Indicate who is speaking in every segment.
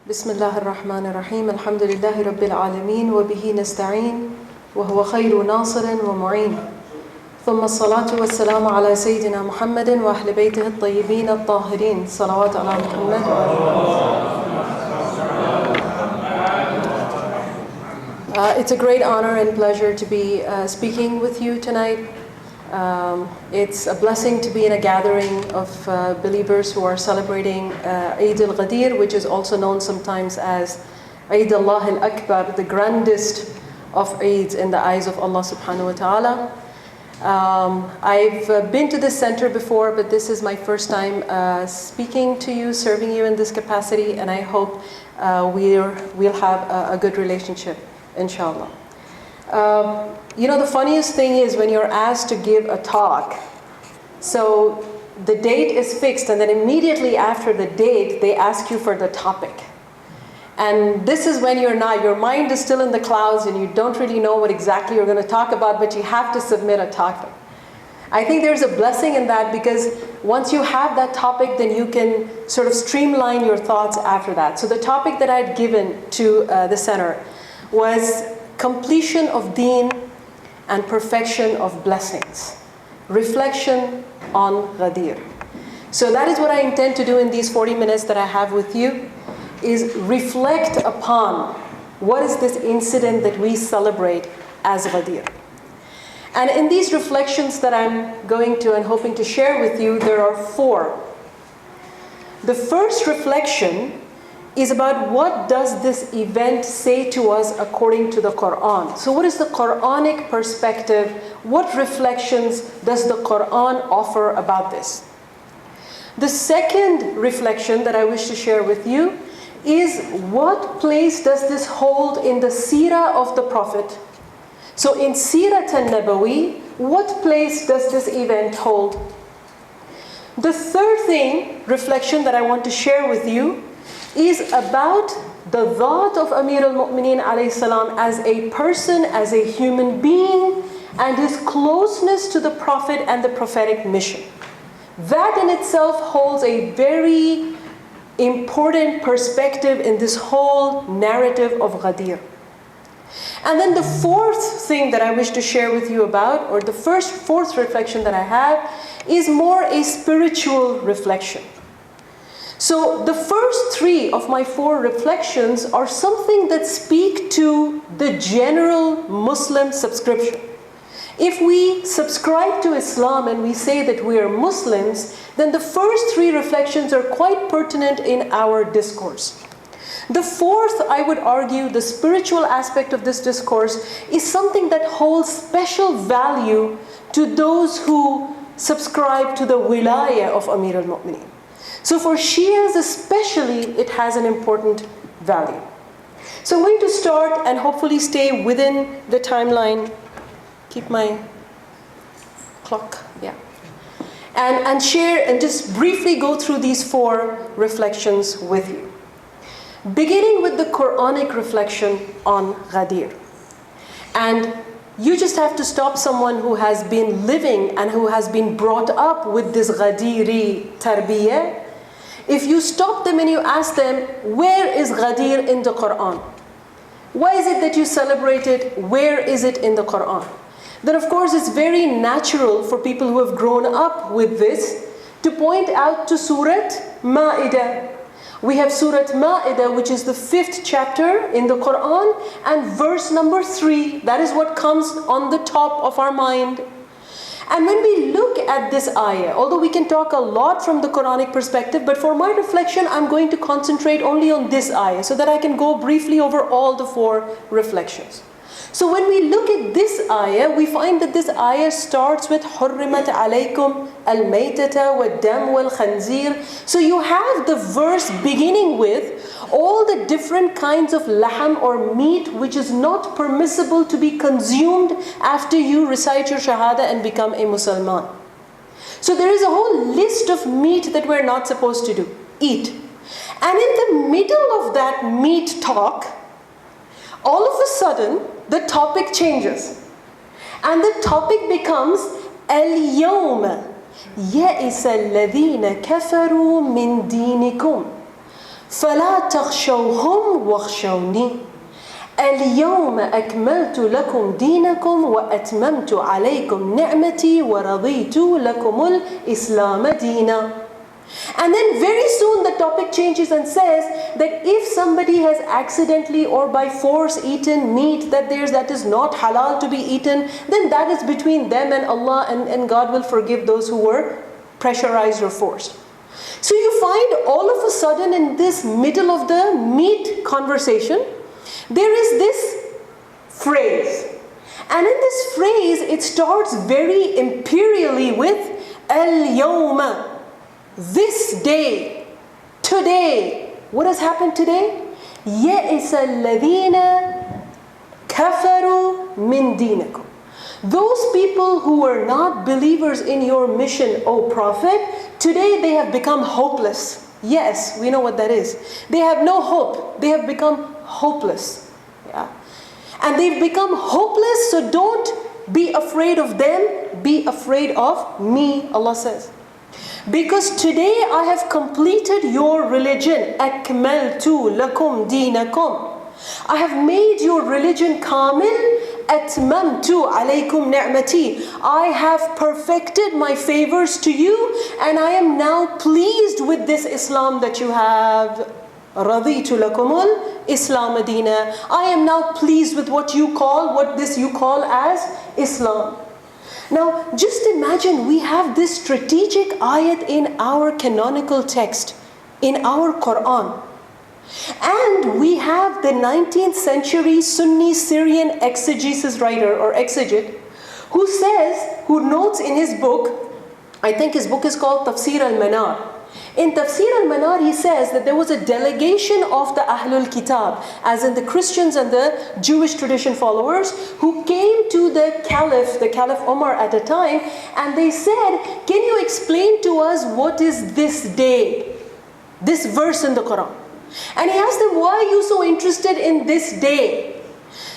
Speaker 1: بسم الله الرحمن الرحيم الحمد لله رب العالمين وبه نستعين وهو خير ناصر ومعين ثم الصلاة والسلام على سيدنا محمد وأهل بيته الطيبين الطاهرين صلوات على محمد It's a great honor and pleasure to be speaking with you tonight. It's a blessing to be in a gathering of believers who are celebrating Eid al-Ghadir, which is also known sometimes as Eid Allah al-Akbar, the grandest of Eids in the eyes of Allah subhanahu wa ta'ala. I've been to this center before, but this is my first time speaking to you, serving you in this capacity, and I hope we'll have a good relationship, inshallah. The funniest thing is when you're asked to give a talk, so the date is fixed and then immediately after the date, they ask you for the topic. And this is when your mind is still in the clouds and you don't really know what exactly you're going to talk about, but you have to submit a topic. I think there's a blessing in that because once you have that topic, then you can sort of streamline your thoughts after that. So the topic that I'd given to the center was completion of deen and perfection of blessings. Reflection on Ghadir. So that is what I intend to do in these 40 minutes that I have with you, is reflect upon what is this incident that we celebrate as Ghadir. And in these reflections that I'm going to and hoping to share with you, there are 4. The first reflection is about what does this event say to us according to the Quran. So what is the Quranic perspective? What reflections does the Quran offer about this? The second reflection that I wish to share with you is what place does this hold in the seerah of the Prophet? So in Sirat al-Nabawi, what place does this event hold? The third reflection that I want to share with you is about the Dhat of Amir al-Mu'mineen alayhi salam as a person, as a human being, and his closeness to the Prophet and the prophetic mission. That in itself holds a very important perspective in this whole narrative of Ghadir. And then the fourth thing that I wish to share with you about, or the fourth reflection that I have, is more a spiritual reflection. So the first 3 of my 4 reflections are something that speak to the general Muslim subscription. If we subscribe to Islam and we say that we are Muslims, then the first 3 reflections are quite pertinent in our discourse. The fourth, I would argue, the spiritual aspect of this discourse is something that holds special value to those who subscribe to the wilayah of Amir al-Mu'mineen. So for Shias especially, it has an important value. So I'm going to start and hopefully stay within the timeline. Keep my clock, yeah. And share and just briefly go through these 4 reflections with you. Beginning with the Quranic reflection on Ghadir. And you just have to stop someone who has been living and who has been brought up with this Ghadiri tarbiyah. If you stop them and you ask them, where is Ghadir in the Quran? Why is it that you celebrate it? Where is it in the Quran? Then of course it's very natural for people who have grown up with this to point out to Surat Ma'idah. We have Surat Ma'idah, which is the 5th chapter in the Quran, and verse number 3. That is what comes on the top of our mind. And when we look at this ayah, although we can talk a lot from the Quranic perspective, but for my reflection, I'm going to concentrate only on this ayah so that I can go briefly over all the 4 reflections. So when we look at this ayah, we find that this ayah starts with حُرِّمَتْ عَلَيْكُمْ الْمَيْتَةَ وَالدَّمُ وَالْخَنْزِيرِ. So you have the verse beginning with all the different kinds of laham or meat which is not permissible to be consumed after you recite your shahada and become a Musliman. So there is a whole list of meat that we're not supposed to eat. And in the middle of that meat talk, all of a sudden, the topic changes. And the topic becomes اليوم يئس الذين كفروا من دينكم فَلَا تَخْشَوْهُمْ وَاخْشَوْنِي الْيَوْمَ أَكْمَلْتُ لَكُمْ دِينَكُمْ وَأَتْمَمْتُ عَلَيْكُمْ نِعْمَتِي وَرَضِيتُ لَكُمُ الْإِسْلَامَ دِينًا. And then very soon the topic changes and says that if somebody has accidentally or by force eaten meat that is not halal to be eaten, then that is between them and Allah, and God will forgive those who were pressurized or forced. So you find all of a sudden in this middle of the meat conversation, there is this phrase. And in this phrase, it starts very imperially with al-yawma. This day, today. What has happened today? يَئِسَ الَّذِينَ كَفَرُوا مِن دِينِكُمْ. Those people who were not believers in your mission, O Prophet, today they have become hopeless. Yes, we know what that is. They have no hope. They have become hopeless. Yeah. And they've become hopeless, so don't be afraid of them. Be afraid of me, Allah says. Because today I have completed your religion. أَكْمَلْتُ لَكُمْ دِينَكُمْ. I have made your religion kamil. أَتْمَمْتُ عَلَيْكُمْ نِعْمَتِي. I have perfected my favors to you, and I am now pleased with this Islam that you have. رَضِيتُ لَكُمُ الْإِسْلَامَ دِينًا. I am now pleased with what you call as Islam. Now, just imagine we have this strategic ayat in our canonical text, in our Quran. And we have the 19th century Sunni Syrian exegesis writer or exegete who notes in his book, I think his book is called Tafsir al-Manar. In Tafsir al-Manar, he says that there was a delegation of the Ahlul Kitab, as in the Christians and the Jewish tradition followers, who came to the Caliph Omar at a time, and they said, can you explain to us what is this day, this verse in the Quran? And he asked them, why are you so interested in this day?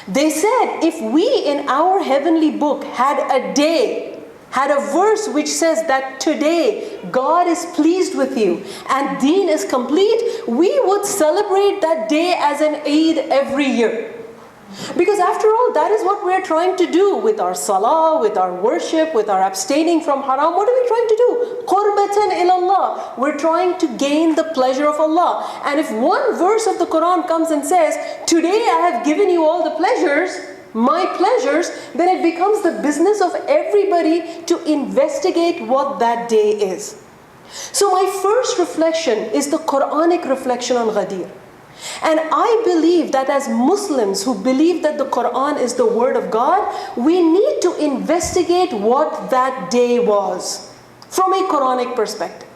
Speaker 1: They said, if we in our heavenly book had a verse which says that today God is pleased with you and deen is complete, we would celebrate that day as an Eid every year. Because after all, that is what we're trying to do with our salah, with our worship, with our abstaining from haram. What are we trying to do? Qurbatan ilallah. We're trying to gain the pleasure of Allah. And if one verse of the Quran comes and says, today I have given you all the pleasures, my pleasures, then it becomes the business of everybody to investigate what that day is. So my first reflection is the Quranic reflection on Ghadir. And I believe that as Muslims who believe that the Quran is the word of God, we need to investigate what that day was from a Quranic perspective.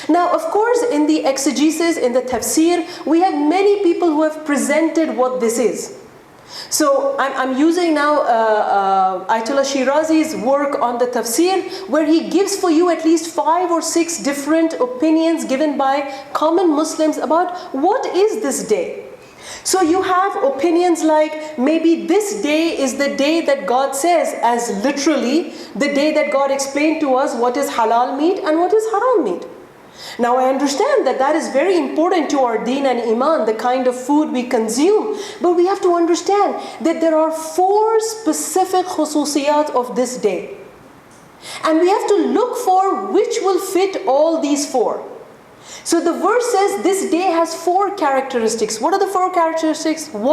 Speaker 1: Now, of course, in the exegesis, in the tafsir, we have many people who have presented what this is. So I'm using now Ayatollah Shirazi's work on the tafsir, where he gives for you at least 5 or 6 different opinions given by common Muslims about what is this day. So you have opinions like maybe this day is the day that God says, as literally the day that God explained to us what is halal meat and what is haram meat. Now I understand that that is very important to our deen and iman, the kind of food we consume. But we have to understand that there are 4 specific khususiyat of this day. And we have to look for which will fit all these 4. So the verse says this day has 4 characteristics. What are the 4 characteristics? 1,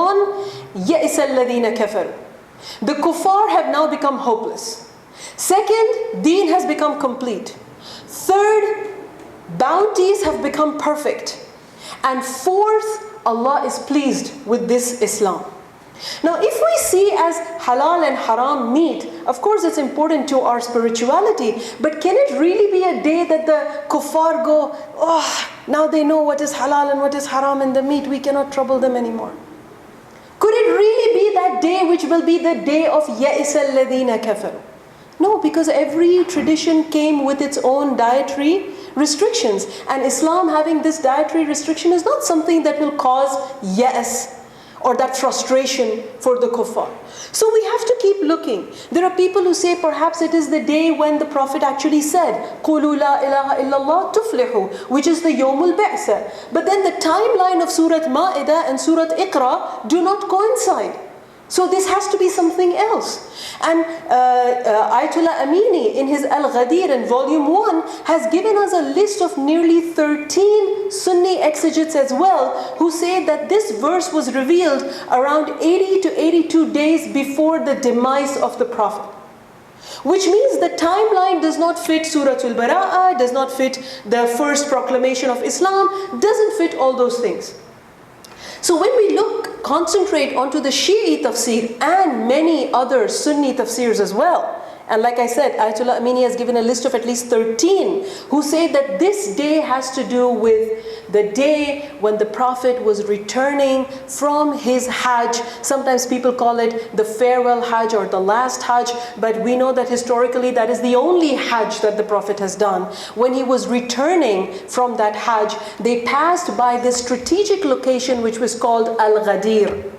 Speaker 1: يَئِسَ الَّذِينَ كَفَرُوا. The kuffar have now become hopeless. 2nd, deen has become complete. 3rd, bounties have become perfect. And 4th, Allah is pleased with this Islam. Now if we see as halal and haram meat, of course it's important to our spirituality, but can it really be a day that the kuffar go, oh, now they know what is halal and what is haram in the meat, we cannot trouble them anymore? Could it really be that day which will be the day of يَئِسَ الَّذِينَ كَفَرُوا? No, because every tradition came with its own dietary restrictions, and Islam having this dietary restriction is not something that will cause yes, or that frustration for the kuffar. So we have to keep looking. There are people who say perhaps it is the day when the Prophet actually said, قُولُوا لَا إِلَهَ إِلَّا اللَّهُ تُفْلِحُوا, which is the Yawmul Ba'sa. But then the timeline of Surah Ma'idah and Surah Iqra do not coincide. So this has to be something else. And Ayatollah Amini in his Al-Ghadir in volume 1 has given us a list of nearly 13 Sunni exegetes as well, who say that this verse was revealed around 80 to 82 days before the demise of the Prophet. Which means the timeline does not fit Surah Al-Bara'ah, does not fit the first proclamation of Islam, doesn't fit all those things. So when we concentrate onto the Shi'i tafsir and many other Sunni tafsirs as well, and like I said, Ayatollah Amini has given a list of at least 13 who say that this day has to do with the day when the Prophet was returning from his Hajj. Sometimes people call it the farewell Hajj or the last Hajj, but we know that historically that is the only Hajj that the Prophet has done. When he was returning from that Hajj, they passed by this strategic location which was called Al-Ghadir.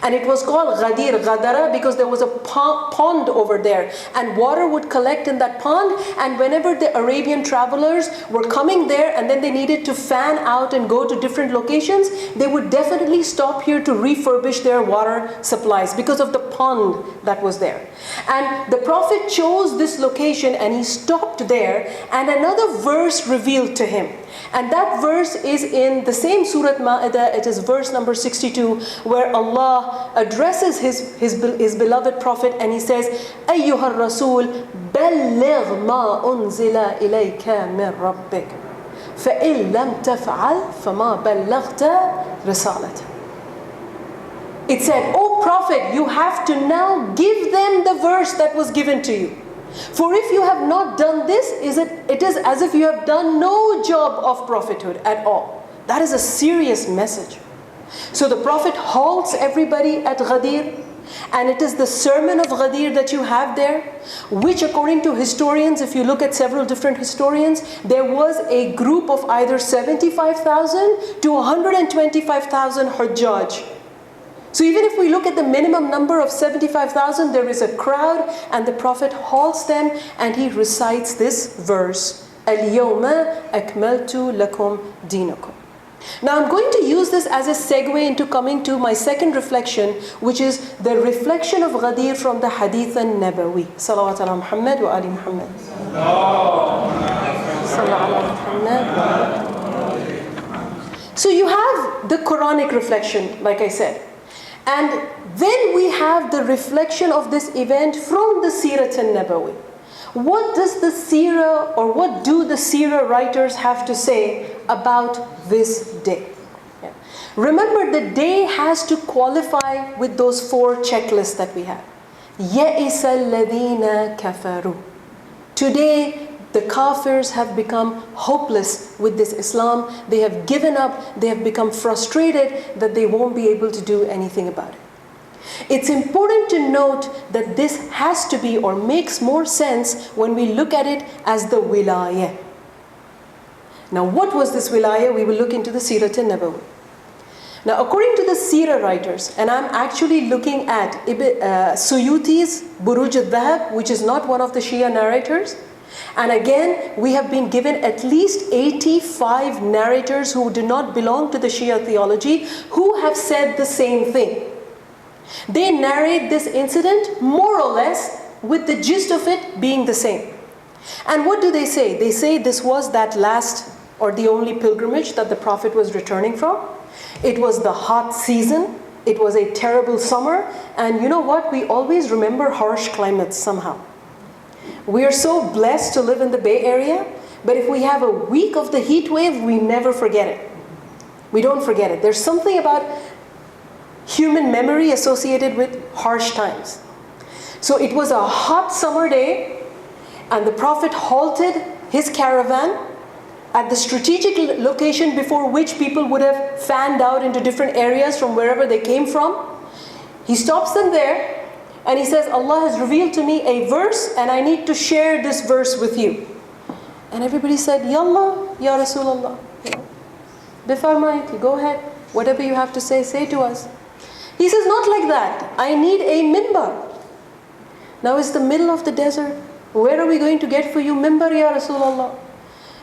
Speaker 1: And it was called Ghadir, Ghadara, because there was a pond over there. And water would collect in that pond. And whenever the Arabian travelers were coming there and then they needed to fan out and go to different locations, they would definitely stop here to refurbish their water supplies because of the pond that was there. And the Prophet chose this location and he stopped there, and another verse revealed to him. And that verse is in the same Surah Ma'idah. It is verse number 62, where Allah addresses his beloved Prophet and he says, أَيُّهَا الرَّسُولُ بَلِّغْ مَا أُنزِلَ إِلَيْكَ مِنْ رَبِّكَ فَإِن لَمْ تَفْعَلْ فَمَا بَلَّغْتَ رِسَالَتَهُ. It said, O Prophet, you have to now give them the verse that was given to you. For if you have not done this, it is as if you have done no job of prophethood at all. That is a serious message. So the Prophet halts everybody at Ghadir, and it is the sermon of Ghadir that you have there, which according to historians, if you look at several different historians, there was a group of either 75,000 to 125,000 Hujjaj. So even if we look at the minimum number of 75,000, there is a crowd, and the Prophet halts them and he recites this verse, Al-Yawma akmaltu lakum dinakum. Now I'm going to use this as a segue into coming to my second reflection, which is the reflection of Ghadir from the Hadith an-Nabawi. Salawat ala Muhammad wa ali Muhammad. So you have the Quranic reflection, like I said. And then we have the reflection of this event from the Sirat al-Nabawi. What does the Sirah, or what do the Sirah writers have to say about this day? Yeah. Remember, the day has to qualify with those 4 checklists that we have. يَئِسَ الَّذِينَ كَفَرُوا. Today, the Kafirs have become hopeless with this Islam. They have given up. They have become frustrated that they won't be able to do anything about it. It's important to note that this has to be, or makes more sense when we look at it as the wilayah. Now what was this wilayah? We will look into the Sirat al-Nabawi. Now according to the Sirah writers, and I'm actually looking at Suyuti's Buruj al-Dhahab, which is not one of the Shia narrators. And again, we have been given at least 85 narrators who do not belong to the Shia theology, who have said the same thing. They narrate this incident more or less with the gist of it being the same. And what do they say? They say this was that last or the only pilgrimage that the Prophet was returning from. It was the hot season. It was a terrible summer. And you know what? We always remember harsh climates somehow. We are so blessed to live in the Bay Area, but if we have a week of the heat wave, we never forget it. We don't forget it. There's something about human memory associated with harsh times. So it was a hot summer day, and the Prophet halted his caravan at the strategic location before which people would have fanned out into different areas from wherever they came from. He stops them there, and he says, Allah has revealed to me a verse, and I need to share this verse with you. And everybody said, Yallah, Ya Rasulullah. Bifarmayt, go ahead. Whatever you have to say, say to us. He says, not like that. I need a mimbar. Now it's the middle of the desert. Where are we going to get for you mimbar, Ya Rasulullah?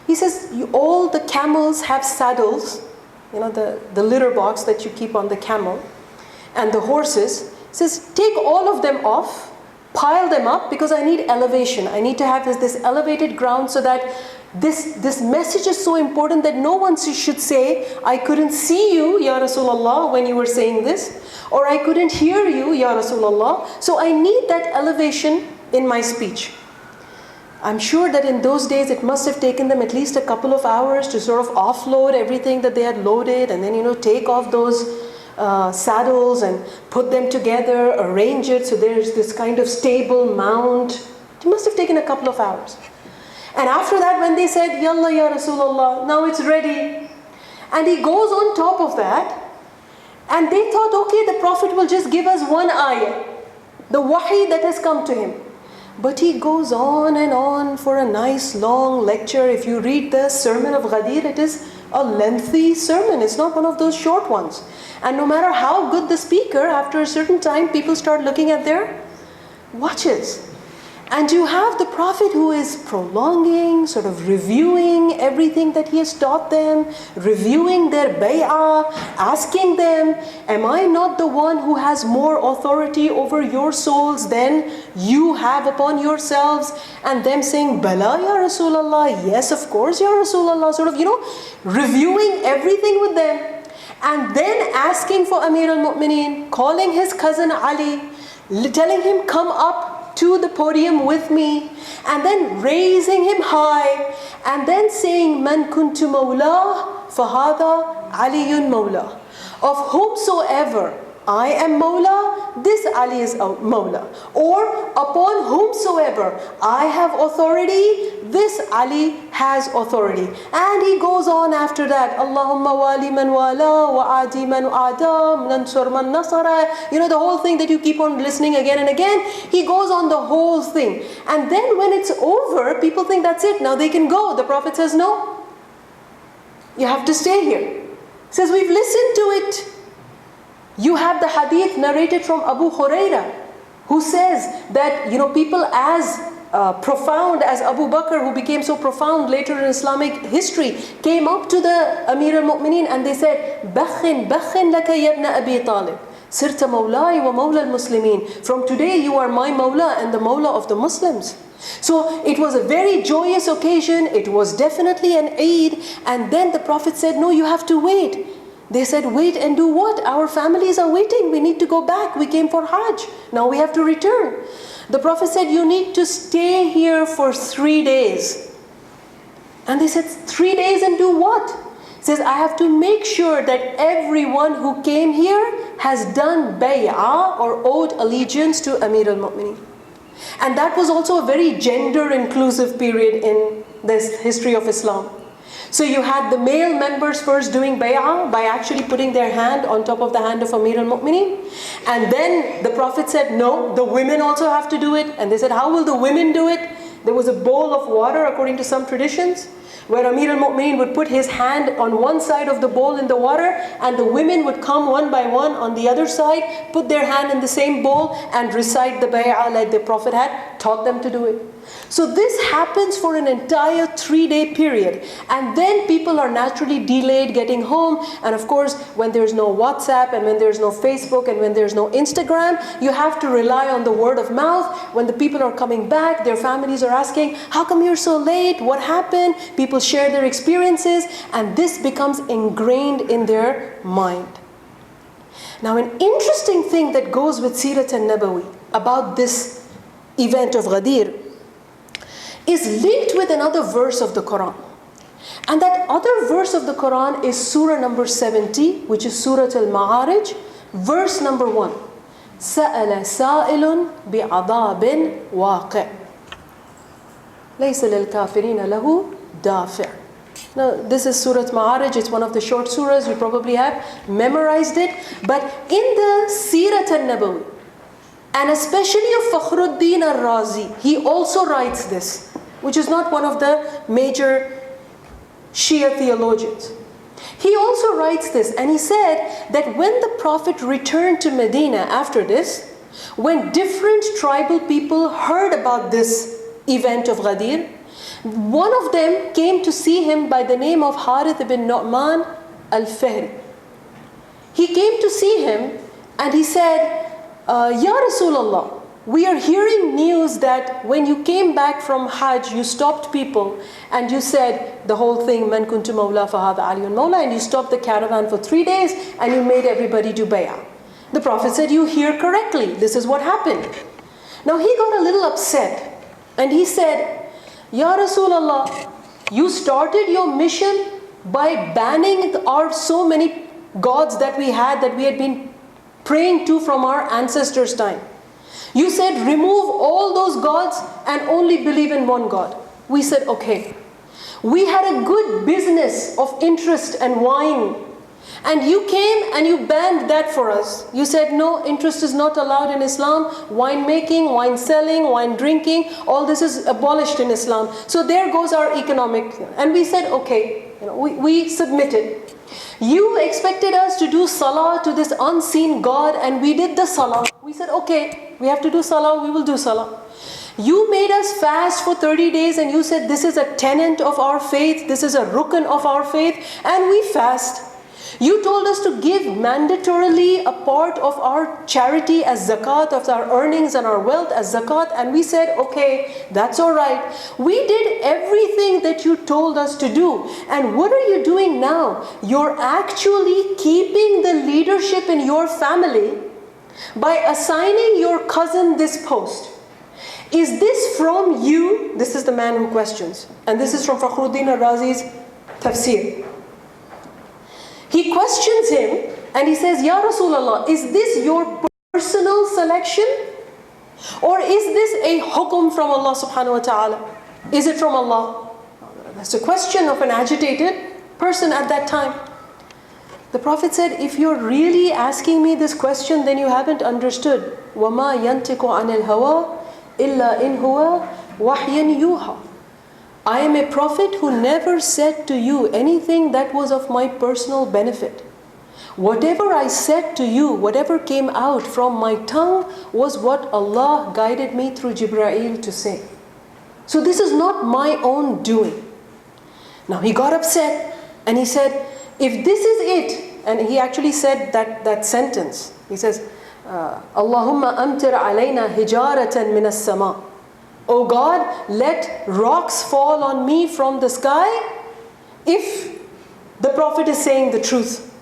Speaker 1: He says, all the camels have saddles, the litter box that you keep on the camel, and the horses. He says, take all of them off, pile them up, because I need elevation. I need to have this elevated ground so that this message is so important that no one should say, I couldn't see you, Ya Rasulullah, when you were saying this, or I couldn't hear you, Ya Rasulullah. So I need that elevation in my speech. I'm sure that in those days it must have taken them at least a couple of hours to sort of offload everything that they had loaded, and then take off those saddles and put them together, arrange it so there's this kind of stable mount. It must have taken a couple of hours. And after that, when they said, Yalla Ya Rasulullah, now it's ready. And he goes on top of that, and they thought, okay, the Prophet will just give us one ayah, the wahi that has come to him. But he goes on and on for a nice long lecture. If you read the sermon of Ghadir, it is a lengthy sermon. It's not one of those short ones. And no matter how good the speaker, after a certain time, people start looking at their watches. And you have the Prophet who is prolonging, sort of reviewing everything that he has taught them, reviewing their bay'ah, asking them, am I not the one who has more authority over your souls than you have upon yourselves? And them saying, Bala Ya Rasulullah, yes of course Ya Rasulullah, sort of, reviewing everything with them. And then asking for Amir al-Mu'mineen, calling his cousin Ali, telling him, come up to the podium with me, and then raising him high, and then saying, Man kuntu mawla, fahada aliyun mawla. Of whomsoever I am mawla, this Ali is mawla. Or upon whomsoever I have authority, this Ali has authority. And he goes on after that, Allahumma wali man wala, wa adi man adam, nansur man nasara. The whole thing that you keep on listening again and again. He goes on the whole thing. And then when it's over, people think that's it, now they can go. The Prophet says, no, you have to stay here. He says, we've listened to it. You have the hadith narrated from Abu Huraira, who says that people as profound as Abu Bakr, who became so profound later in Islamic history, came up to the Amir al-Mu'mineen and they said, Bakhin laka yabna Abi Talib, sirta mawlai wa mawla al-Muslimin. From today you are my mawla and the mawla of the Muslims. So it was a very joyous occasion. It was definitely an Eid. And then the Prophet said, no, you have to wait. They said, wait and do what? Our families are waiting. We need to go back. We came for Hajj. Now we have to return. The Prophet said, you need to stay here for 3 days. And they said, 3 days and do what? He says, I have to make sure that everyone who came here has done bay'ah or owed allegiance to Amir al-Mu'mineen. And that was also a very gender inclusive period in this history of Islam. So you had the male members first doing bay'ah by actually putting their hand on top of the hand of Amir al-Mu'mineen. And then the Prophet said, no, the women also have to do it. And they said, how will the women do it? There was a bowl of water, according to some traditions, where Amir al-Mu'mineen would put his hand on one side of the bowl in the water, and the women would come one by one on the other side, put their hand in the same bowl, and recite the bay'ah like the Prophet had taught them to do it. So this happens for an entire 3-day period. And then people are naturally delayed getting home. And of course, when there's no WhatsApp, and when there's no Facebook, and when there's no Instagram, you have to rely on the word of mouth. When the people are coming back, their families are asking, how come you're so late? What happened? People share their experiences, and this becomes ingrained in their mind. Now, an interesting thing that goes with Sirat al-Nabawi about this event of Ghadir is linked with another verse of the Quran. And that other verse of the Quran is Surah number 70, which is Surah Al-Ma'arij, verse number 1. سَأَلَ سَائِلٌ بِعَذَابٍ وَاقِعٍ لَيْسَ لِلْكَافِرِينَ لَهُ دَافِعٍ. Now, this is Surah Ma'arij. It's one of the short surahs. You probably have memorized it. But in the Sirat al-Nabawi, and especially of Fakhruddin al-Razi, he also writes this, which is not one of the major Shia theologians. He also writes this, and he said that when the Prophet returned to Medina after this, when different tribal people heard about this event of Ghadir, one of them came to see him by the name of Harith ibn Nu'man al-Fihri. He came to see him and he said, Ya Rasulullah, we are hearing news that when you came back from Hajj, you stopped people and you said the whole thing, Man kuntu mawla fahada aliyun mawla, and you stopped the caravan for 3 days and you made everybody do bay'ah. The Prophet said, you hear correctly, this is what happened. Now he got a little upset and he said, Ya Rasulullah, you started your mission by banning our so many gods that we had been praying to from our ancestors' time. You said remove all those gods and only believe in one God. We said okay. We had a good business of interest and wine, and you came and you banned that for us. You said no, interest is not allowed in Islam. Wine making, wine selling, wine drinking, all this is abolished in Islam. So there goes our economic. And we said okay, we submitted. You expected us to do salah to this unseen God, and we did the salah. We said okay, we have to do salah, we will do salah. You made us fast for 30 days and you said this is a tenet of our faith, this is a rukn of our faith, and we fast. You told us to give mandatorily a part of our charity as zakat, of our earnings and our wealth as zakat, and we said okay, that's all right. We did everything that you told us to do. And what are you doing now? You're actually keeping the leadership in your family by assigning your cousin this post. Is this from you? This is the man who questions. And this is from Fakhruddin al-Razi's tafsir. He questions him and he says, Ya Rasulullah, is this your personal selection? Or is this a hukum from Allah subhanahu wa ta'ala? Is it from Allah? That's a question of an agitated person at that time. The Prophet said, if you're really asking me this question, then you haven't understood. وَمَا يَنْتِقُ عَنِ الْهَوَىٰ إِلَّا إِنْ هُوَ وَحْيًا يُوحَىٰ. I am a prophet who never said to you anything that was of my personal benefit. Whatever I said to you, whatever came out from my tongue was what Allah guided me through Jibreel to say. So this is not my own doing. Now he got upset and he said, if this is it, and he actually said that sentence, he says, Allahumma amtir alayna hijaratan min as-sama. Oh God, let rocks fall on me from the sky if the Prophet is saying the truth.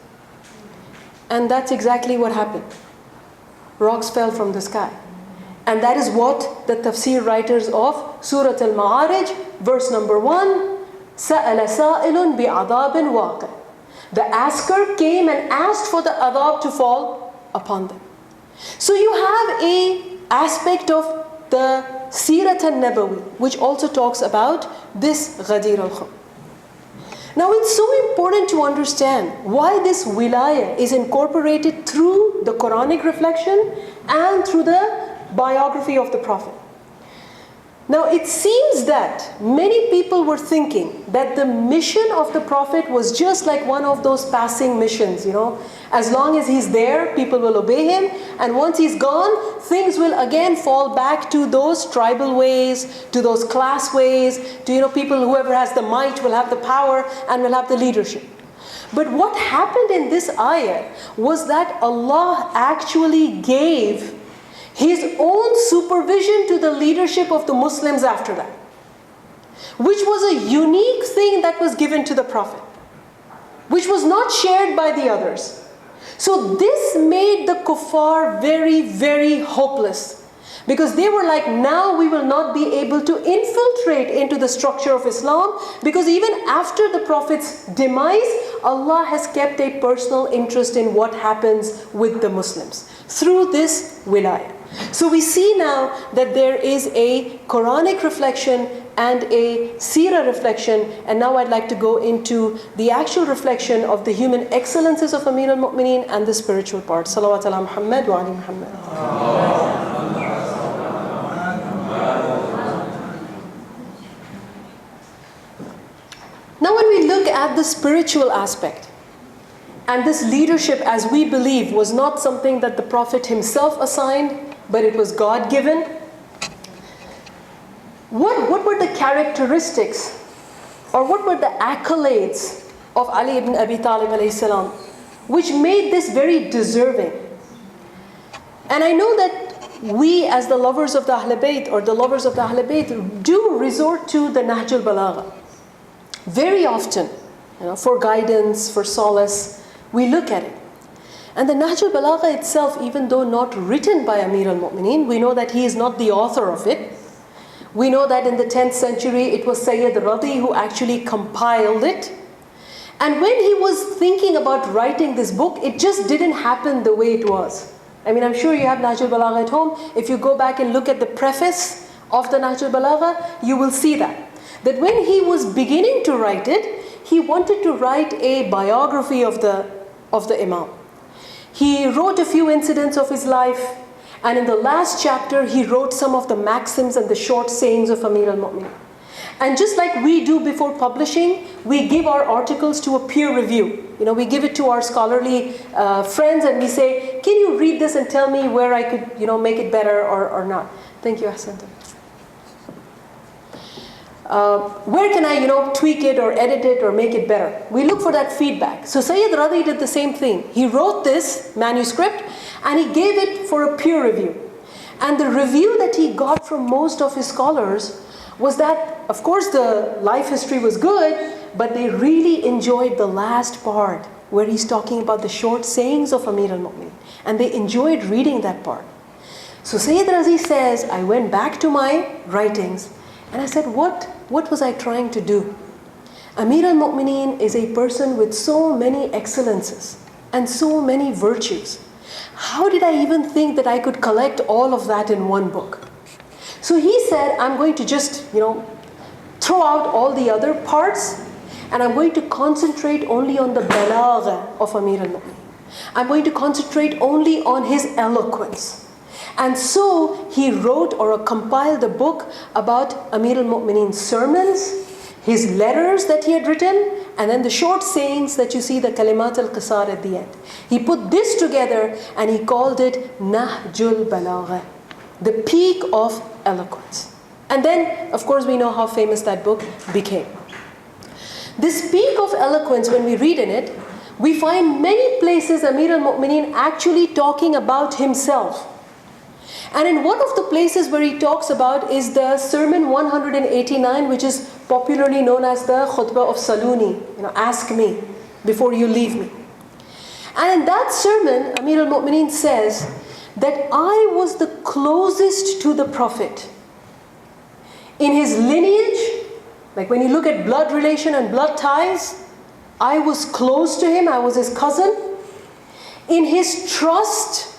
Speaker 1: And that's exactly what happened. Rocks fell from the sky. And that is what the tafsir writers of Surah Al-Ma'arij, verse number 1, سَأَلَ سَائِلٌ بِعَذَابٍ وَاقِعٍ. The asker came and asked for the adhab to fall upon them. So you have an aspect of the Sirat al-Nabawi, which also talks about this Ghadir al-Khum. Now it's so important to understand why this wilayah is incorporated through the Quranic reflection and through the biography of the Prophet. Now it seems that many people were thinking that the mission of the Prophet was just like one of those passing missions, As long as he's there, people will obey him, and once he's gone, things will again fall back to those tribal ways, to those class ways, to people, whoever has the might will have the power and will have the leadership. But what happened in this ayah was that Allah actually gave His own supervision to the leadership of the Muslims after that, which was a unique thing that was given to the Prophet, which was not shared by the others. So this made the kuffar very, very hopeless, because they were like, now we will not be able to infiltrate into the structure of Islam, because even after the Prophet's demise, Allah has kept a personal interest in what happens with the Muslims through this wilayah. So we see now that there is a Quranic reflection and a seerah reflection, and now I'd like to go into the actual reflection of the human excellences of Amir al-Mu'mineen and the spiritual part. Salawat ala Muhammad wa ali Muhammad. Now when we look at the spiritual aspect, And this leadership, as we believe, was not something that the Prophet himself assigned, but it was God-given. What were the characteristics, or what were the accolades of Ali ibn Abi Talib alayhi salam, which made this very deserving? And I know that we, as the lovers of the Ahl Bayt, or the lovers of the Ahl Bayt, do resort to the Nahj al-Balagha. Very often, for guidance, for solace, we look at it. And the Nahj al-Balagha itself, even though not written by Amir al-Mu'mineen, we know that he is not the author of it. We know that in the 10th century, it was Sayyid Radi who actually compiled it. And when he was thinking about writing this book, it just didn't happen the way it was. I mean, I'm sure you have Nahj al-Balagha at home. If you go back and look at the preface of the Nahj al-Balagha, you will see that when he was beginning to write it, he wanted to write a biography of the Imam. He wrote a few incidents of his life, and in the last chapter, he wrote some of the maxims and the short sayings of Amir al-Mu'mineen. And just like we do before publishing, we give our articles to a peer review. We give it to our scholarly friends, and we say, can you read this and tell me where I could, make it better or not? Thank you, Ahsanta. Where can I, tweak it or edit it or make it better? We look for that feedback. So Sayyid Radi did the same thing. He wrote this manuscript and he gave it for a peer review. And the review that he got from most of his scholars was that, of course, the life history was good, but they really enjoyed the last part where he's talking about the short sayings of Amir al-Mu'mineen. And they enjoyed reading that part. So Sayyid Razi says, I went back to my writings and I said, what was I trying to do? Amir al-Mu'mineen is a person with so many excellences and so many virtues. How did I even think that I could collect all of that in one book? So he said, I'm going to just, throw out all the other parts, and I'm going to concentrate only on the balagha of Amir al-Mu'mineen. I'm going to concentrate only on his eloquence. And so he wrote or compiled a book about Amir al-Mu'mineen's sermons, his letters that he had written, and then the short sayings that you see, the kalimat al-qisar at the end. He put this together and he called it Nahjul Balagha, the peak of eloquence. And then, of course, we know how famous that book became. This peak of eloquence, when we read in it, we find many places Amir al-Mu'mineen actually talking about himself. And in one of the places where he talks about is the sermon 189, which is popularly known as the khutbah of Saluni, ask me before you leave me. And in that sermon, Amir al-Mu'mineen says that I was the closest to the Prophet. In his lineage, like when you look at blood relation and blood ties, I was close to him, I was his cousin. In his trust,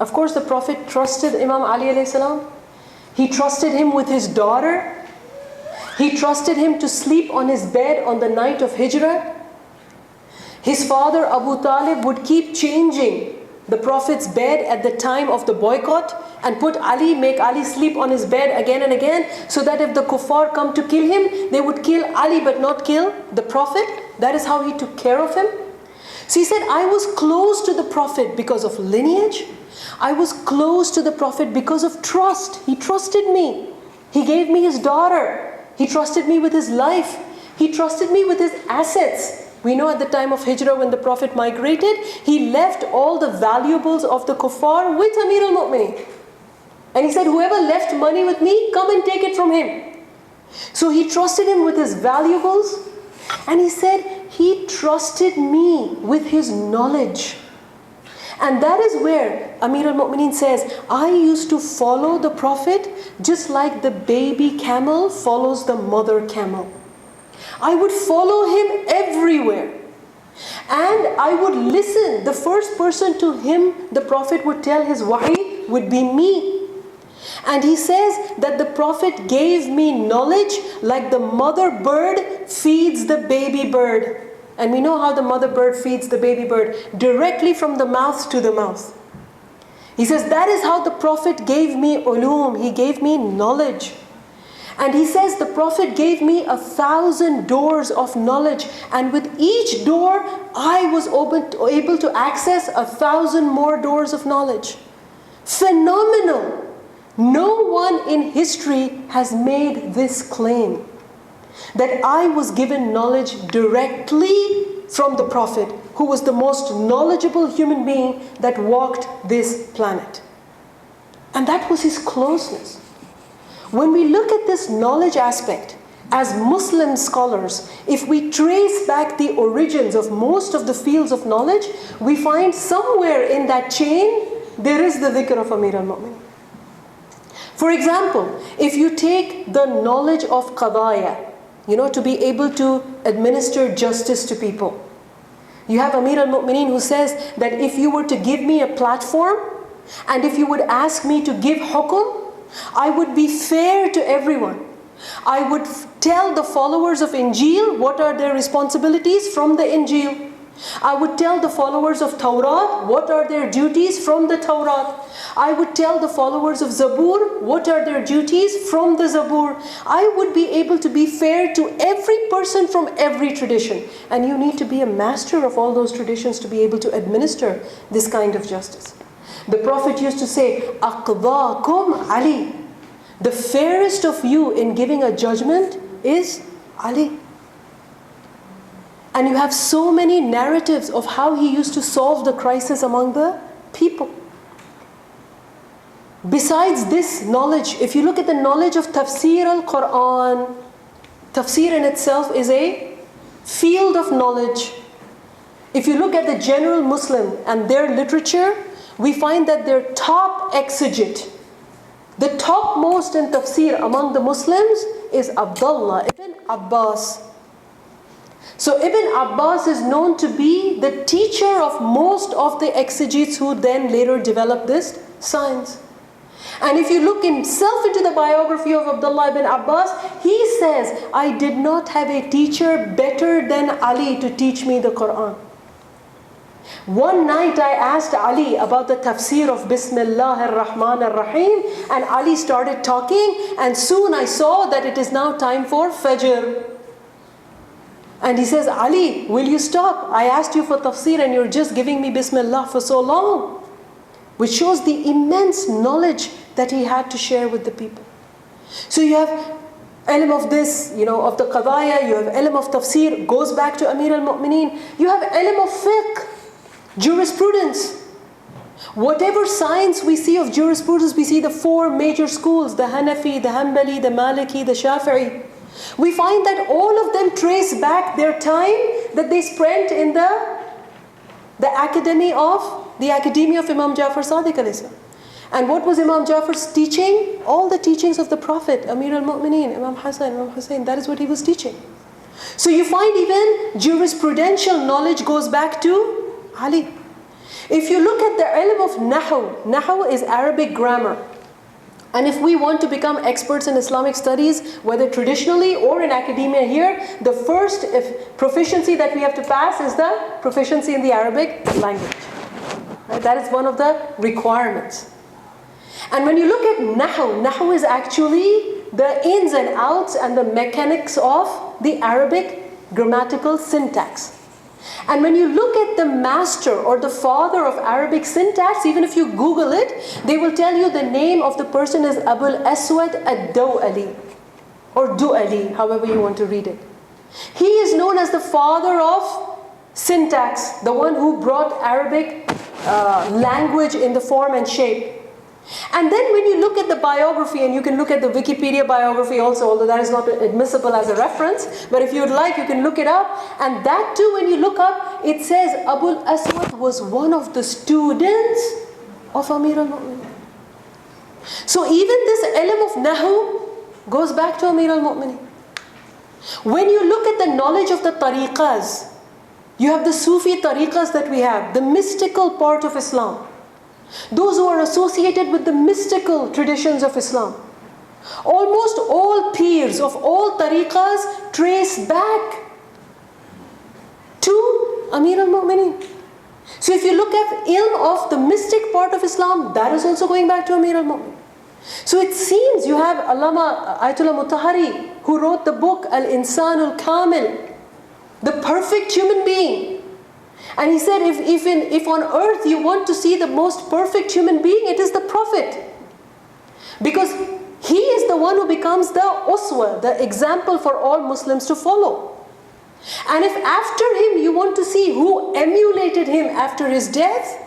Speaker 1: of course the Prophet trusted Imam Ali alayhi salam. He trusted him with his daughter. He trusted him to sleep on his bed on the night of Hijrah. His father Abu Talib would keep changing the Prophet's bed at the time of the boycott and make Ali sleep on his bed again and again, so that if the kuffar come to kill him, they would kill Ali but not kill the Prophet. That is how he took care of him. So he said, I was close to the Prophet because of lineage. I was close to the Prophet because of trust. He trusted me. He gave me his daughter. He trusted me with his life. He trusted me with his assets. We know at the time of Hijrah, when the Prophet migrated, he left all the valuables of the kuffar with Amir al-Mu'mineen. And he said, whoever left money with me, come and take it from him. So he trusted him with his valuables. And he said, he trusted me with his knowledge. And that is where Amir al-Mu'mineen says, I used to follow the Prophet just like the baby camel follows the mother camel. I would follow him everywhere. And I would listen. The first person to him the Prophet would tell his wahi would be me. And he says that the Prophet gave me knowledge like the mother bird feeds the baby bird. And we know how the mother bird feeds the baby bird, directly from the mouth to the mouth. He says that is how the Prophet gave me ulum. He gave me knowledge. And he says, the Prophet gave me 1,000 doors of knowledge, and with each door I was able to access 1,000 more doors of knowledge. Phenomenal! No one in history has made this claim, that I was given knowledge directly from the Prophet, who was the most knowledgeable human being that walked this planet. And that was his closeness. When we look at this knowledge aspect, as Muslim scholars, if we trace back the origins of most of the fields of knowledge, we find somewhere in that chain, there is the dhikr of Amir al-Mu'minin. For example, if you take the knowledge of qadaya, to be able to administer justice to people. You have Amir al-Mu'minin who says that if you were to give me a platform, and if you would ask me to give hukum, I would be fair to everyone. I would tell the followers of Injil what are their responsibilities from the Injil. I would tell the followers of Tawrat what are their duties from the Tawrat. I would tell the followers of Zabur what are their duties from the Zabur. I would be able to be fair to every person from every tradition. And you need to be a master of all those traditions to be able to administer this kind of justice. The Prophet used to say, "Aqdakum Ali." The fairest of you in giving a judgment is Ali. And you have so many narratives of how he used to solve the crisis among the people. Besides this knowledge, if you look at the knowledge of tafsir al-Quran, tafsir in itself is a field of knowledge. If you look at the general Muslim and their literature, we find that their top exegete, the topmost in tafsir among the Muslims is Abdullah ibn Abbas. So Ibn Abbas is known to be the teacher of most of the exegetes who then later developed this science. And if you look himself into the biography of Abdullah ibn Abbas, he says, I did not have a teacher better than Ali to teach me the Quran. One night I asked Ali about the tafsir of Bismillah ar-Rahman ar-Rahim, and Ali started talking, and soon I saw that it is now time for Fajr. And he says, Ali, will you stop? I asked you for tafsir and you're just giving me Bismillah for so long. Which shows the immense knowledge that he had to share with the people. So you have ilm of this, of the qadaya, you have ilm of tafsir, goes back to Amir al-Mu'minin. You have ilm of fiqh, jurisprudence. Whatever science we see of jurisprudence, we see the four major schools, the Hanafi, the Hanbali, the Maliki, the Shafi'i. We find that all of them trace back their time that they spent in the academia of Imam Jafar Sadiq alayhi salam. And what was Imam Jafar's teaching? All the teachings of the Prophet, Amir al-Mu'minin, Imam Hassan, Imam Hussein, that is what he was teaching. So you find even jurisprudential knowledge goes back to Ali. If you look at the ilm of Nahu is Arabic grammar. And if we want to become experts in Islamic studies, whether traditionally or in academia here, the first proficiency that we have to pass is the proficiency in the Arabic language. Right? That is one of the requirements. And when you look at Nahu is actually the ins and outs and the mechanics of the Arabic grammatical syntax. And when you look at the master or the father of Arabic syntax, even if you Google it, they will tell you the name of the person is Abul Aswad ad-Du'ali, or Du'ali, however you want to read it. He is known as the father of syntax, the one who brought Arabic language in the form and shape. And then when you look at the biography, and you can look at the Wikipedia biography also, although that is not admissible as a reference, but if you would like, you can look it up. And that too, when you look up, it says Abul Aswad was one of the students of Amir al-Mu'minin. So even this ilm of Nahu goes back to Amir al-Mu'minin. When you look at the knowledge of the tariqas, you have the Sufi tariqas that we have, the mystical part of Islam. Those who are associated with the mystical traditions of Islam. Almost all peers of all tariqas trace back to Amir al-Mu'minin. So if you look at ilm of the mystic part of Islam, that is also going back to Amir al-Mu'minin. So it seems you have Allama Ayatollah Mutahari, who wrote the book Al-Insan Al-Kamil, the perfect human being. And he said, if on earth you want to see the most perfect human being, it is the Prophet. Because he is the one who becomes the uswa, the example for all Muslims to follow. And if after him you want to see who emulated him after his death,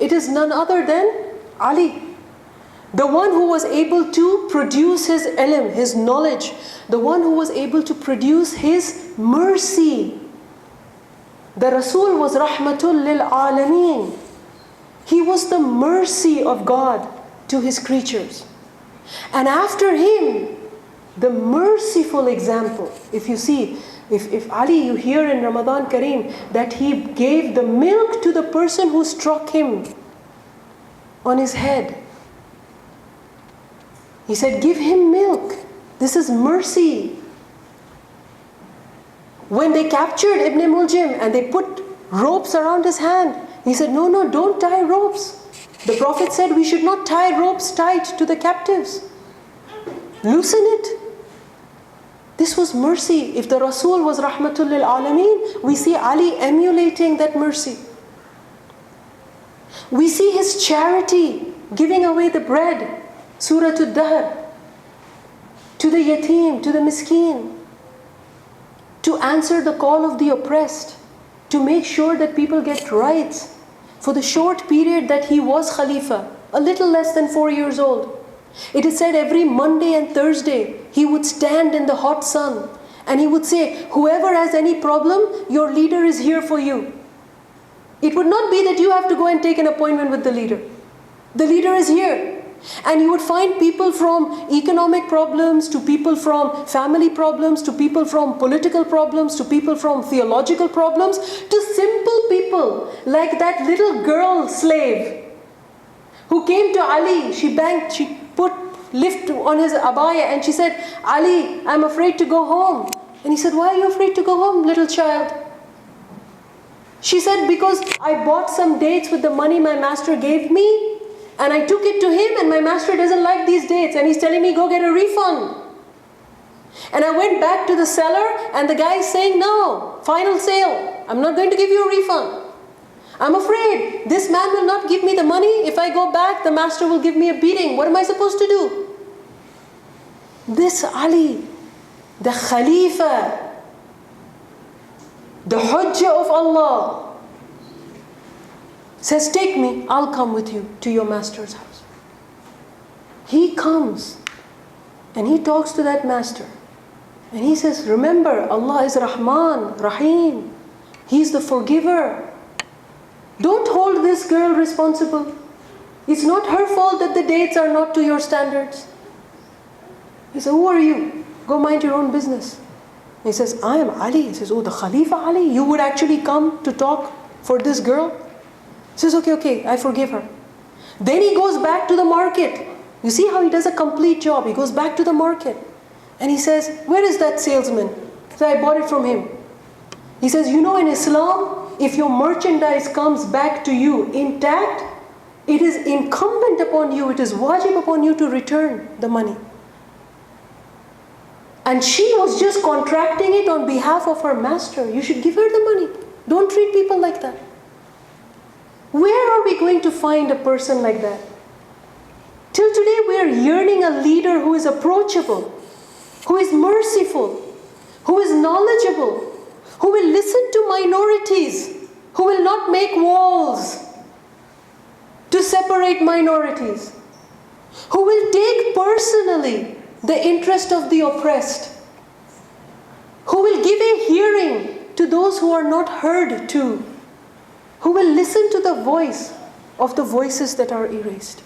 Speaker 1: it is none other than Ali. The one who was able to produce his ilm, his knowledge. The one who was able to produce his mercy. The Rasul was rahmatul lil alameen. He was the mercy of God to his creatures. And after him, the merciful example. If you see, if Ali, you hear in Ramadan Kareem that he gave the milk to the person who struck him on his head. He said, give him milk. This is mercy. When they captured Ibn Muljim and they put ropes around his hand, he said, no, don't tie ropes. The Prophet said we should not tie ropes tight to the captives. Loosen it. This was mercy. If the Rasul was rahmatul lil alameen, we see Ali emulating that mercy. We see his charity, giving away the bread, Surah Ad-Dahr, to the yatim, to the miskeen, to answer the call of the oppressed, to make sure that people get rights. For the short period that he was Khalifa, a little less than 4 years old, it is said every Monday and Thursday, he would stand in the hot sun and he would say, whoever has any problem, your leader is here for you. It would not be that you have to go and take an appointment with the leader. The leader is here. And you would find people from economic problems, to people from family problems, to people from political problems, to people from theological problems, to simple people like that little girl slave who came to Ali. She put lift on his abaya and she said, Ali, I'm afraid to go home. And he said, why are you afraid to go home, little child? She said, because I bought some dates with the money my master gave me, and I took it to him, and my master doesn't like these dates, and he's telling me, go get a refund. And I went back to the seller, and the guy is saying, no, final sale. I'm not going to give you a refund. I'm afraid this man will not give me the money. If I go back, the master will give me a beating. What am I supposed to do? This Ali, the Khalifa, the Hujjah of Allah, says, take me, I'll come with you to your master's house. He comes and he talks to that master. And he says, remember, Allah is Rahman, Rahim. He's the forgiver. Don't hold this girl responsible. It's not her fault that the dates are not to your standards. He said, who are you? Go mind your own business. He says, I am Ali. He says, oh, the Khalifa Ali? You would actually come to talk for this girl? He says, okay, I forgive her. Then he goes back to the market. You see how he does a complete job. He goes back to the market. And he says, where is that salesman? So I bought it from him. He says, you know, in Islam, if your merchandise comes back to you intact, it is incumbent upon you, it is wajib upon you to return the money. And she was just contracting it on behalf of her master. You should give her the money. Don't treat people like that. Where are we going to find a person like that? Till today we are yearning a leader who is approachable, who is merciful, who is knowledgeable, who will listen to minorities, who will not make walls to separate minorities, who will take personally the interest of the oppressed, who will give a hearing to those who are not heard to, who will listen to the voice of the voices that are erased.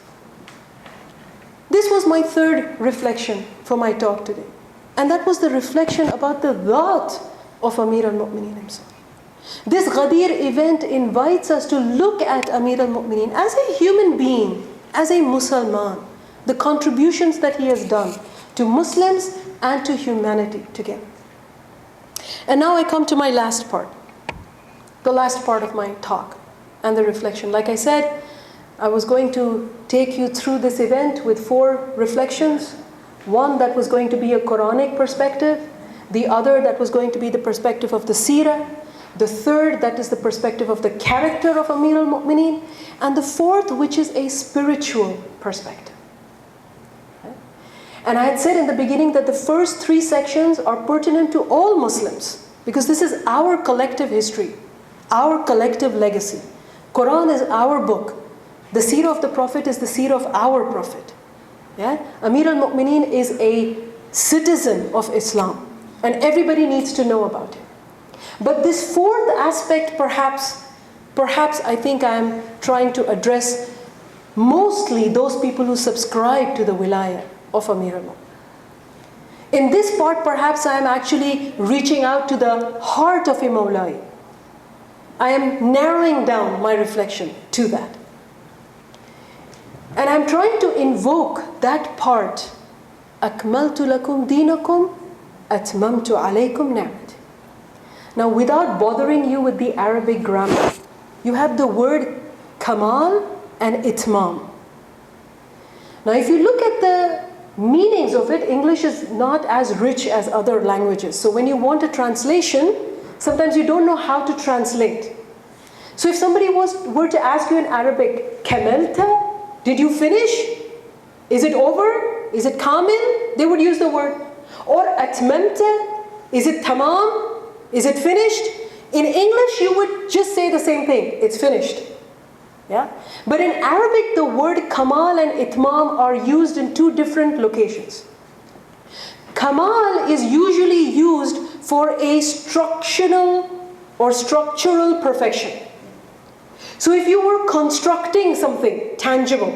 Speaker 1: This was my third reflection for my talk today. And that was the reflection about the dhat of Amir al-Mu'mineen himself. This Ghadir event invites us to look at Amir al-Mu'mineen as a human being, as a Musliman, the contributions that he has done to Muslims and to humanity together. And now I come to my last part. The last part of my talk and the reflection. Like I said, I was going to take you through this event with 4 reflections. One that was going to be a Quranic perspective, the other that was going to be the perspective of the seerah, the third that is the perspective of the character of Amir al-Mu'mineen, and the fourth which is a spiritual perspective. Okay? And I had said in the beginning that the first 3 sections are pertinent to all Muslims, because this is our collective history, our collective legacy. Quran is our book. The seerah of the Prophet is the seerah of our Prophet. Yeah? Amir al-Mu'mineen is a citizen of Islam, and everybody needs to know about him. But this fourth aspect, perhaps I think I'm trying to address mostly those people who subscribe to the wilayah of Amir al-Mu'mineen. In this part, perhaps I am actually reaching out to the heart of a Mawlai. I am narrowing down my reflection to that. And I'm trying to invoke that part. أَكْمَلْتُ لَكُمْ دِينَكُمْ أَتْمَمْتُ عَلَيْكُمْ نِعْمَتِي. Now, without bothering you with the Arabic grammar, you have the word kamal and itmam. Now, if you look at the meanings of it, English is not as rich as other languages. So when you want a translation, sometimes you don't know how to translate. So if somebody were to ask you in Arabic, kamalta, did you finish? Is it over? Is it kamil? They would use the word. Or atmamta, is it tamam? Is it finished? In English, you would just say the same thing. It's finished. Yeah? But in Arabic, the word kamal and itmam are used in 2 different locations. Kamal is usually used for a structural perfection. So if you were constructing something tangible,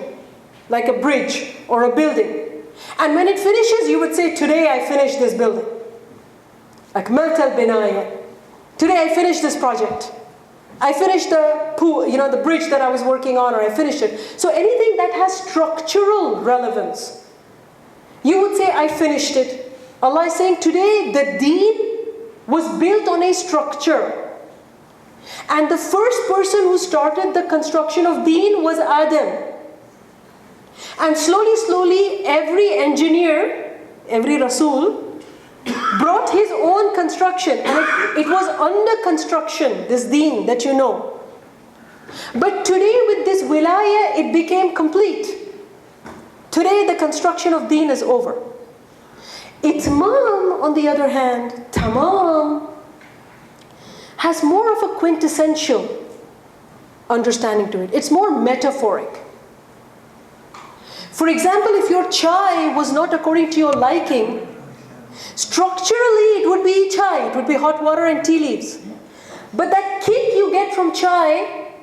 Speaker 1: like a bridge or a building, and when it finishes, you would say, today I finished this building. Akmalt al-binaya. Today I finished this project. I finished the bridge that I was working on, or I finished it. So anything that has structural relevance, you would say, I finished it. Allah is saying, today the deen was built on a structure. And the first person who started the construction of deen was Adam. And slowly, every engineer, every Rasul, brought his own construction. And it was under construction, this deen that you know. But today with this wilayah, it became complete. Today the construction of deen is over. Itmam, on the other hand, tamam, has more of a quintessential understanding to it. It's more metaphoric. For example, if your chai was not according to your liking, structurally it would be chai, it would be hot water and tea leaves. But that kick you get from chai,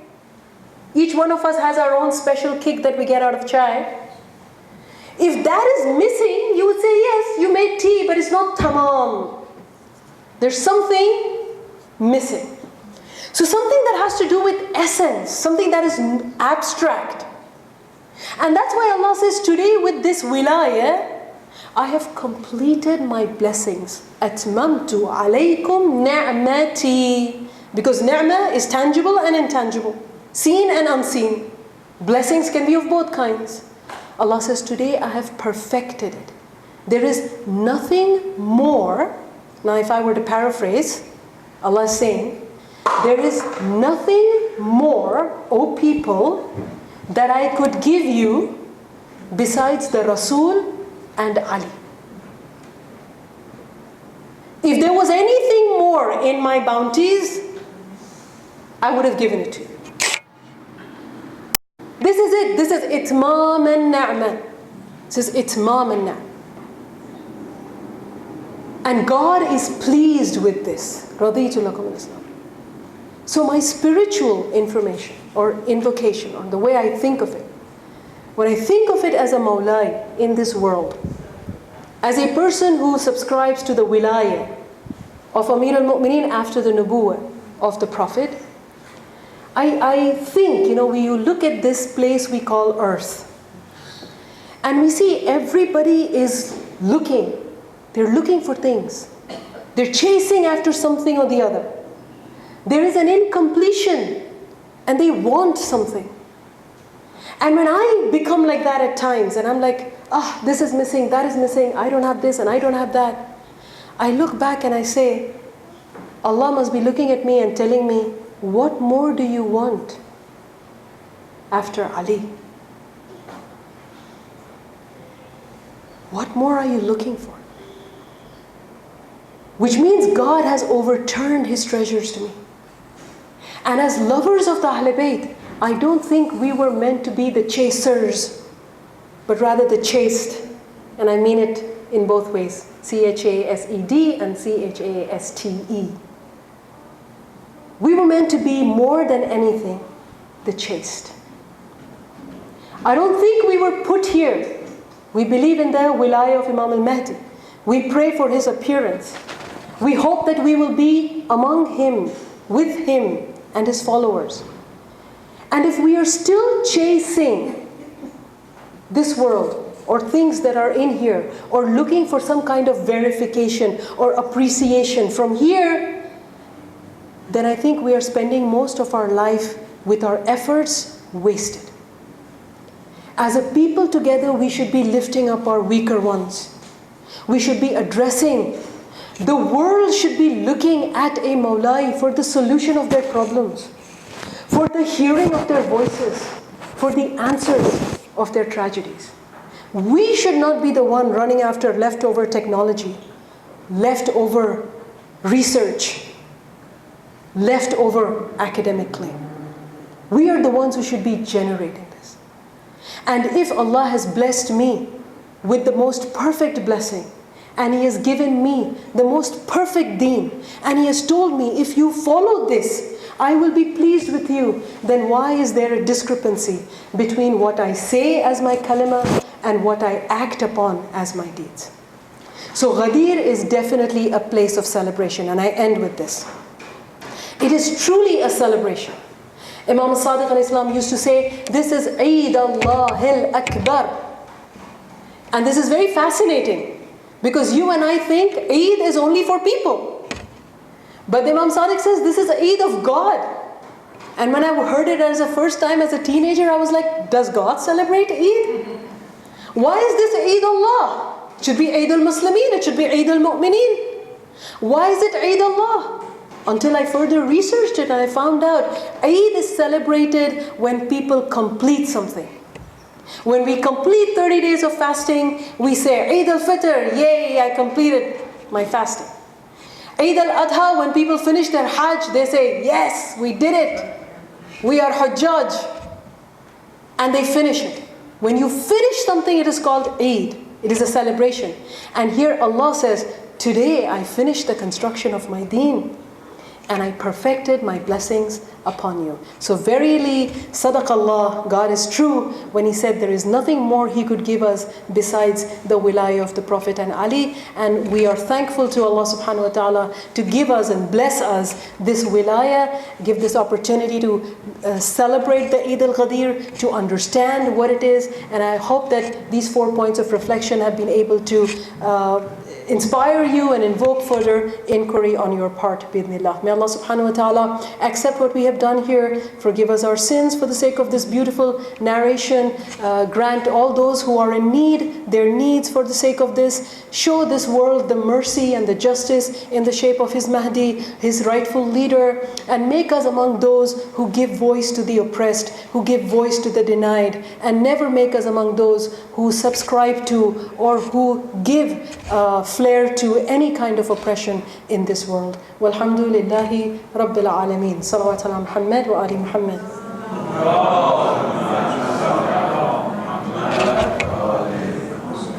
Speaker 1: each one of us has our own special kick that we get out of chai. If that is missing, you would say, yes, you made tea, but it's not tamam. There's something missing. So something that has to do with essence, something that is abstract. And that's why Allah says, today with this wilayah, I have completed my blessings. Atmamtu alaykum ni'mati. Because ni'mah is tangible and intangible, seen and unseen. Blessings can be of both kinds. Allah says, today I have perfected it. There is nothing more. Now if I were to paraphrase, Allah is saying, there is nothing more, O people, that I could give you besides the Rasul and Ali. If there was anything more in my bounties, I would have given it to you. This is it. This is itmam al-na'mah. This is itmam al-na'mah. And God is pleased with this. Raditu lakum al-Islam. So my spiritual information or invocation, or the way I think of it, when I think of it as a Mawlai in this world, as a person who subscribes to the wilayah of Amir al-Mu'mineen after the nubuwwah of the Prophet, I think, you look at this place we call earth, and we see everybody is looking. They're looking for things. They're chasing after something or the other. There is an incompletion, and they want something. And when I become like that at times, and I'm like, this is missing, that is missing, I don't have this and I don't have that, I look back and I say, Allah must be looking at me and telling me, what more do you want after Ali? What more are you looking for? Which means God has overturned His treasures to me. And as lovers of the Ahl Bayt, I don't think we were meant to be the chasers, but rather the chaste. And I mean it in both ways, C-H-A-S-E-D and C-H-A-S-T-E. We were meant to be more than anything, the chaste. I don't think we were put here. We believe in the wilayah of Imam al-Mahdi. We pray for his appearance. We hope that we will be among him, with him and his followers. And if we are still chasing this world or things that are in here, or looking for some kind of verification or appreciation from here, then I think we are spending most of our life with our efforts wasted. As a people together, we should be lifting up our weaker ones. We should be addressing. The world should be looking at a Mawlai for the solution of their problems, for the hearing of their voices, for the answers of their tragedies. We should not be the one running after leftover technology, leftover research, leftover academic claim. We are the ones who should be generating this. And if Allah has blessed me with the most perfect blessing, and He has given me the most perfect deen, and He has told me, if you follow this, I will be pleased with you, then why is there a discrepancy between what I say as my kalima and what I act upon as my deeds? So Ghadir is definitely a place of celebration, and I end with this. It is truly a celebration. Imam Sadiq al-Islam used to say, this is Eid Allah al-Akbar. And this is very fascinating, because you and I think Eid is only for people. But Imam Sadiq says, this is Eid of God. And when I heard it as a first time as a teenager, I was like, does God celebrate Eid? Why is this Eid Allah? It should be Eid al-Muslimin, it should be Eid al-Mu'mineen. Why is it Eid Allah? Until I further researched it and I found out Eid is celebrated when people complete something. When we complete 30 days of fasting, we say Eid al-Fitr, yay, I completed my fasting. Eid al-Adha, when people finish their Hajj, they say, yes, we did it. We are Hajjaj. And they finish it. When you finish something, it is called Eid. It is a celebration. And here Allah says, today I finished the construction of my deen, and I perfected my blessings upon you. So verily, Sadaqallah, God is true when He said there is nothing more He could give us besides the wilayah of the Prophet and Ali. And we are thankful to Allah subhanahu wa ta'ala to give us and bless us this wilayah, give this opportunity to celebrate the Eid al-Ghadir, to understand what it is. And I hope that these 4 points of reflection have been able to inspire you and invoke further inquiry on your part, bi'idhnillah. May Allah subhanahu wa ta'ala accept what we have done here, forgive us our sins for the sake of this beautiful narration, grant all those who are in need their needs for the sake of this, show this world the mercy and the justice in the shape of His Mahdi, His rightful leader, and make us among those who give voice to the oppressed, who give voice to the denied, and never make us among those who subscribe to or who give flair to any kind of oppression in this world. Walhamdulillahi Rabbil Alameen. Salawat ala Muhammad wa ali Muhammad.